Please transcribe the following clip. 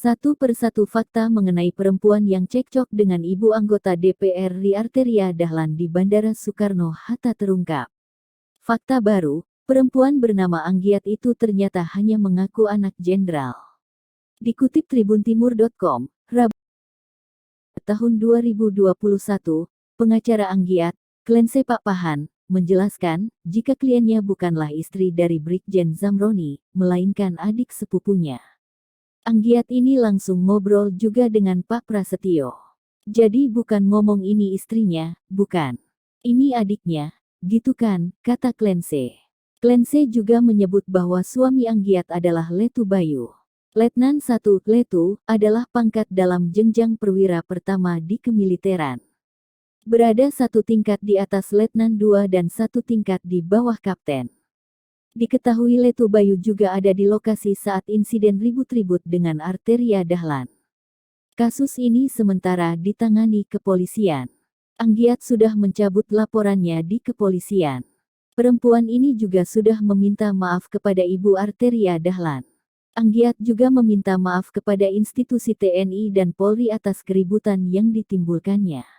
Satu persatu fakta mengenai perempuan yang cekcok dengan ibu anggota DPR RI Arteria Dahlan di Bandara Soekarno-Hatta terungkap. Fakta baru, perempuan bernama Anggiat itu ternyata hanya mengaku anak jenderal. Dikutip tribuntimur.com, Rabu tahun 2021, pengacara Anggiat, Clense Pak Pahan, menjelaskan, jika kliennya bukanlah istri dari Brigjen Zamroni, melainkan adik sepupunya. Anggiat ini langsung ngobrol juga dengan Pak Prasetyo. Jadi bukan ngomong ini istrinya, bukan. Ini adiknya, gitu kan, kata Clense. Clense juga menyebut bahwa suami Anggiat adalah Letu Bayu. Letnan 1 Letu adalah pangkat dalam jenjang perwira pertama di kemiliteran. Berada satu tingkat di atas Letnan 2 dan satu tingkat di bawah kapten. Diketahui Letu Bayu juga ada di lokasi saat insiden ribut-ribut dengan Arteria Dahlan. Kasus ini sementara ditangani kepolisian. Anggiat sudah mencabut laporannya di kepolisian. Perempuan ini juga sudah meminta maaf kepada Ibu Arteria Dahlan. Anggiat juga meminta maaf kepada institusi TNI dan Polri atas keributan yang ditimbulkannya.